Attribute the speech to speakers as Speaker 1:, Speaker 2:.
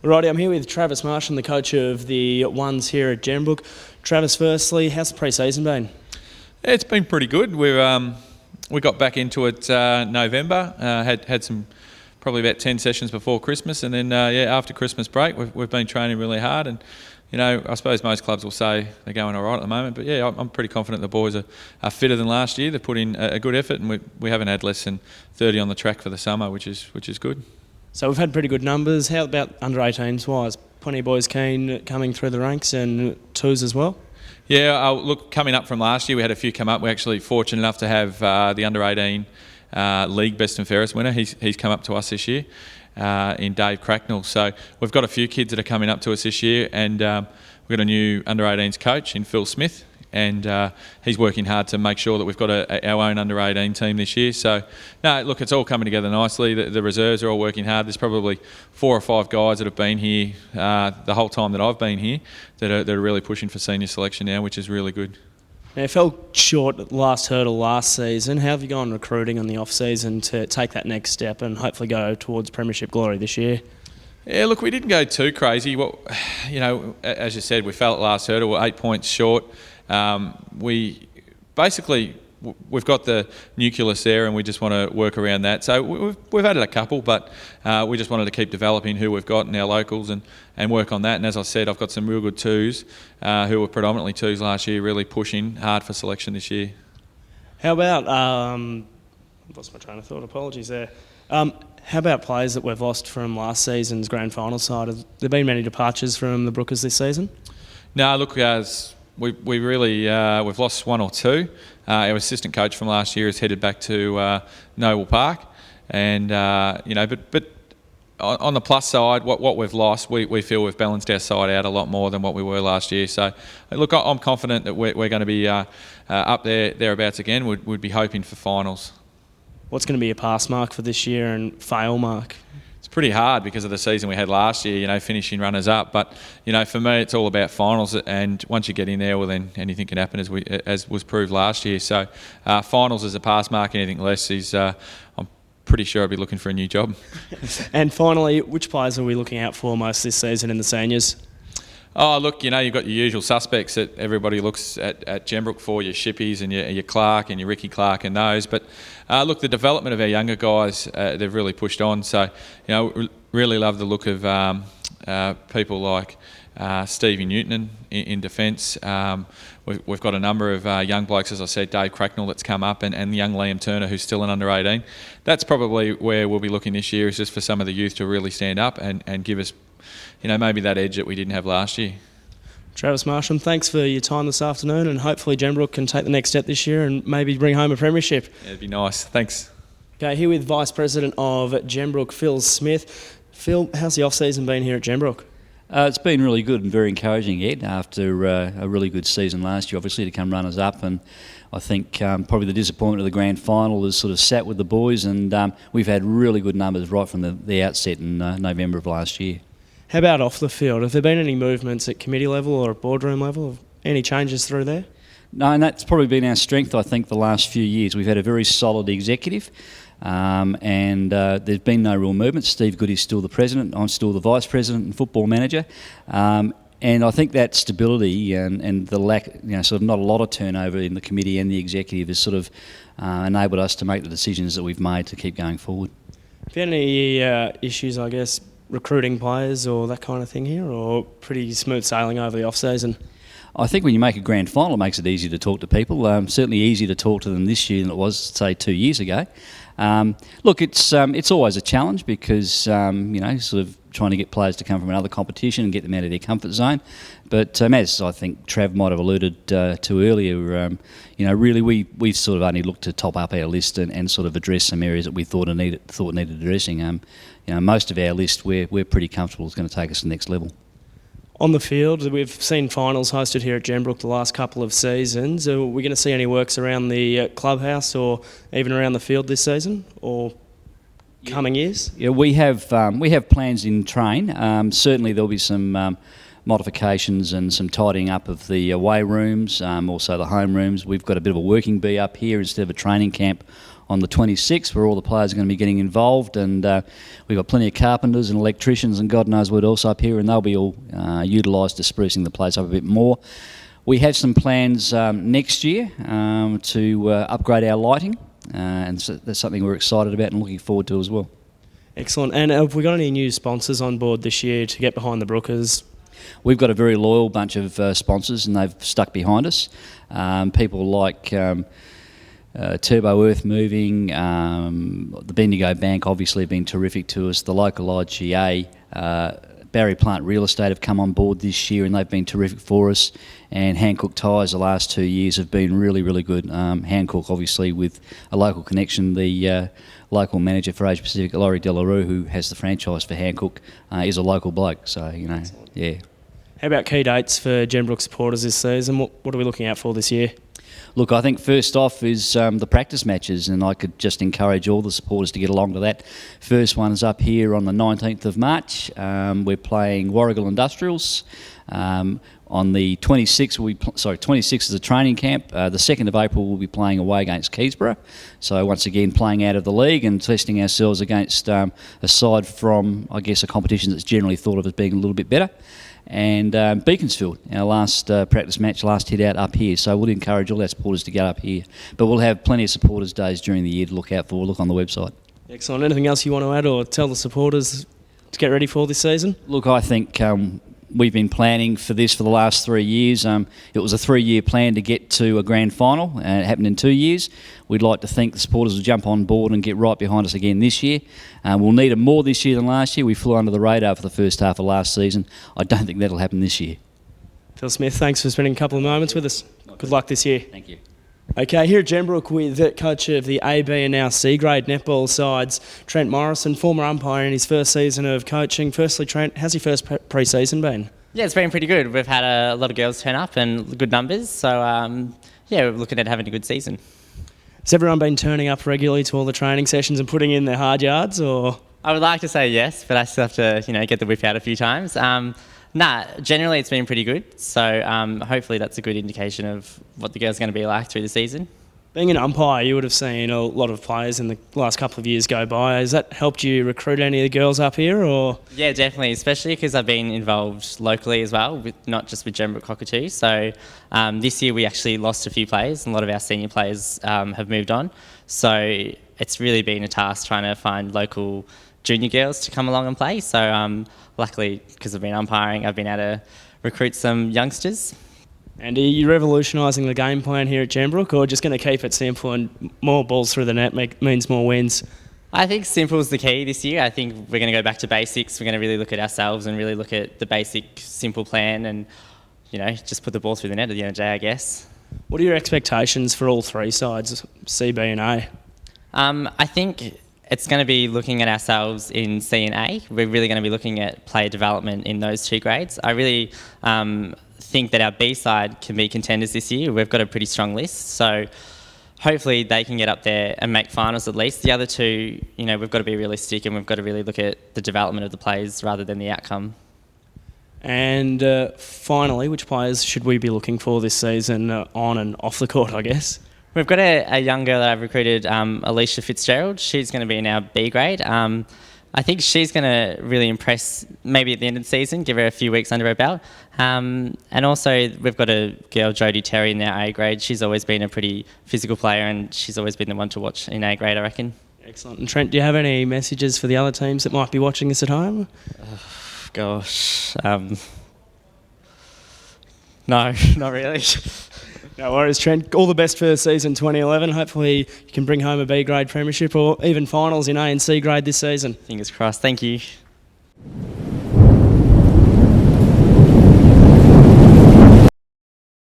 Speaker 1: Alrighty, I'm here with Travis Marsham, the coach of the Ones here at Gembrook. Travis, firstly, how's the pre-season been?
Speaker 2: Yeah, it's been pretty good. We got back into it November. Had some probably about 10 sessions before Christmas, and then after Christmas break, we've been training really hard. And I suppose most clubs will say they're going all right at the moment. But yeah, I'm pretty confident the boys are fitter than last year. They put in a good effort, and we haven't had less than 30 on the track for the summer, which is good.
Speaker 1: So we've had pretty good numbers. How about under-18s wise? Plenty of boys keen coming through the ranks and twos as well?
Speaker 2: Yeah, look, coming up from last year, we had a few come up. We're actually fortunate enough to have the under-18 league best and fairest winner. He's come up to us this year in Dave Cracknell. So we've got a few kids that are coming up to us this year, and we've got a new under-18s coach in Phil Smith, and he's working hard to make sure that we've got our own under-18 team this year. So, no, look, it's all coming together nicely. The reserves are all working hard. There's probably 4 or 5 guys that have been here the whole time that I've been here that are really pushing for senior selection now, which is really good.
Speaker 1: Now, it fell short at the last hurdle last season. How have you gone recruiting on the off-season to take that next step and hopefully go towards premiership glory this year?
Speaker 2: Yeah, look, we didn't go too crazy. Well, as you said, we fell at last hurdle. We're 8 points short. We've got the nucleus there, and we just want to work around that. So we've added a couple, but we just wanted to keep developing who we've got in our locals and work on that. And as I said, I've got some real good twos who were predominantly twos last year, really pushing hard for selection this year.
Speaker 1: How about I've lost my train of thought. Apologies there. How about players that we've lost from last season's grand final side? Have there been many departures from the Brookers this season?
Speaker 2: No, look, we've lost 1 or 2. Our assistant coach from last year has headed back to Noble Park, and but on the plus side, what we've lost, we feel we've balanced our side out a lot more than what we were last year. So, look, I'm confident that we're going to be up thereabouts again. We'd be hoping for finals.
Speaker 1: What's going to be a pass mark for this year and fail mark?
Speaker 2: It's pretty hard because of the season we had last year, finishing runners up. But, for me, it's all about finals. And once you get in there, well, then anything can happen, as was proved last year. So finals is a pass mark. Anything less is, I'm pretty sure I'll be looking for a new job.
Speaker 1: And finally, which players are we looking out for most this season in the seniors?
Speaker 2: Oh, look, you've got your usual suspects that everybody looks at Gembrook for, your Shippies and your Clark and your Ricky Clark and those. But, look, the development of our younger guys, they've really pushed on. So, really love the look of people like Stevie Newton in defence. We've got a number of young blokes, as I said, Dave Cracknell that's come up, and young Liam Turner who's still an under-18. That's probably where we'll be looking this year, is just for some of the youth to really stand up and give us maybe that edge that we didn't have last year.
Speaker 1: Travis Marsham, thanks for your time this afternoon, and hopefully Gembrook can take the next step this year and maybe bring home a premiership.
Speaker 2: Yeah, it'd be nice. Thanks.
Speaker 1: Okay, here with Vice President of Gembrook, Phil Smith. Phil, how's the off-season been here at Gembrook?
Speaker 3: It's been really good and very encouraging, Ed, after a really good season last year, obviously, to come runners-up. And I think probably the disappointment of the grand final has sort of sat with the boys, and we've had really good numbers right from the outset in November of last year.
Speaker 1: How about off the field? Have there been any movements at committee level or at boardroom level? Any changes through there?
Speaker 3: No, and that's probably been our strength, I think, the last few years. We've had a very solid executive, and there's been no real movement. Steve Goody's still the president. I'm still the vice president and football manager. And I think that stability and the lack, sort of not a lot of turnover in the committee and the executive has sort of enabled us to make the decisions that we've made to keep going forward.
Speaker 1: Have you had any issues, I guess, recruiting players or that kind of thing here, or pretty smooth sailing over the off-season?
Speaker 3: I think when you make a grand final, it makes it easy to talk to people. Certainly easier to talk to them this year than it was, say, 2 years ago. Look, it's always a challenge because, sort of trying to get players to come from another competition and get them out of their comfort zone. But as I think Trav might have alluded to earlier, really we sort of only looked to top up our list and sort of address some areas that we thought needed addressing. Most of our list we're pretty comfortable is going to take us to the next level.
Speaker 1: On the field, we've seen finals hosted here at Gembrook the last couple of seasons. Are we going to see any works around the clubhouse or even around the field this season or coming years?
Speaker 3: Yeah, we have plans in train. Certainly there'll be some modifications and some tidying up of the away rooms, also the home rooms. We've got a bit of a working bee up here instead of a training camp on the 26th, where all the players are going to be getting involved, and we've got plenty of carpenters and electricians and God knows what else up here, and they'll be all utilised to sprucing the place up a bit more. We have some plans next year to upgrade our lighting, and so that's something we're excited about and looking forward to as well.
Speaker 1: Excellent. And have we got any new sponsors on board this year to get behind the Brookers?
Speaker 3: We've got a very loyal bunch of sponsors, and they've stuck behind us. People like Turbo Earth Moving, the Bendigo Bank obviously have been terrific to us, the local IGA, Barry Plant Real Estate have come on board this year and they've been terrific for us, and Hancock Tyres the last 2 years have been really, really good. Hancock obviously with a local connection, the local manager for Asia Pacific, Laurie Delarue, who has the franchise for Hancock, is a local bloke, so yeah.
Speaker 1: How about key dates for Gembrook supporters this season? What are we looking out for this year?
Speaker 3: Look, I think first off is the practice matches, and I could just encourage all the supporters to get along to that. First one is up here on the 19th of March. We're playing Warragul Industrials. On the 26th, 26th is a training camp. The 2nd of April, we'll be playing away against Keysborough. So once again, playing out of the league and testing ourselves against, aside from, I guess, a competition that's generally thought of as being a little bit better. And Beaconsfield, our last practice match, last hit out up here. So we'll encourage all our supporters to get up here. But we'll have plenty of supporters days during the year to look out for. Look on the website. Excellent.
Speaker 1: Anything else you want to add or tell the supporters to get ready for this season?
Speaker 3: Look, I think we've been planning for this for the last 3 years. It was a 3-year plan to get to a grand final, and it happened in 2 years. We'd like to think the supporters will jump on board and get right behind us again this year. We'll need it more this year than last year. We flew under the radar for the first half of last season. I don't think that'll happen this year.
Speaker 1: Phil Smith, thanks for spending a couple of moments with us. Good luck this year.
Speaker 3: Thank you.
Speaker 1: Okay, here at Gembrook with the coach of the AB and now C grade netball sides, Trent Morrison, former umpire in his first season of coaching. Firstly, Trent, how's your first pre-season been?
Speaker 4: Yeah, it's been pretty good. We've had a lot of girls turn up and good numbers, so yeah, we're looking at having a good season.
Speaker 1: Has everyone been turning up regularly to all the training sessions and putting in their hard yards, or?
Speaker 4: I would like to say yes, but I still have to, get the whip out a few times. Generally it's been pretty good, so hopefully that's a good indication of what the girls are going to be like through the season.
Speaker 1: Being an umpire, you would have seen a lot of players in the last couple of years go by. Has that helped you recruit any of the girls up here, or?
Speaker 4: Yeah, definitely, especially because I've been involved locally as well, not just with Gembrook Cockatoo. So this year we actually lost a few players, and a lot of our senior players have moved on. So it's really been a task trying to find local junior girls to come along and play. So luckily, because I've been umpiring, I've been able to recruit some youngsters.
Speaker 1: And are you revolutionising the game plan here at Gembrook, or just going to keep it simple and more balls through the net means more wins?
Speaker 4: I think simple is the key this year. I think we're going to go back to basics. We're going to really look at ourselves and really look at the basic, simple plan and, just put the ball through the net at the end of the day, I guess.
Speaker 1: What are your expectations for all three sides, C, B and A?
Speaker 4: I think it's going to be looking at ourselves in C and A. We're really going to be looking at player development in those two grades. I really think that our B side can be contenders this year. We've got a pretty strong list, so hopefully they can get up there and make finals at least. The other two, we've got to be realistic and we've got to really look at the development of the players rather than the outcome.
Speaker 1: And finally, which players should we be looking for this season on and off the court, I guess?
Speaker 4: We've got a young girl that I've recruited, Alicia Fitzgerald. She's going to be in our B grade. I think she's going to really impress maybe at the end of the season, give her a few weeks under her belt. And also we've got a girl, Jodie Terry, in our A grade. She's always been a pretty physical player and she's always been the one to watch in A grade, I reckon.
Speaker 1: Excellent. And Trent, do you have any messages for the other teams that might be watching this at home?
Speaker 4: Gosh. No, not really.
Speaker 1: No worries, Trent. All the best for season 2011. Hopefully you can bring home a B grade premiership or even finals in A and C grade this season.
Speaker 4: Fingers crossed. Thank you.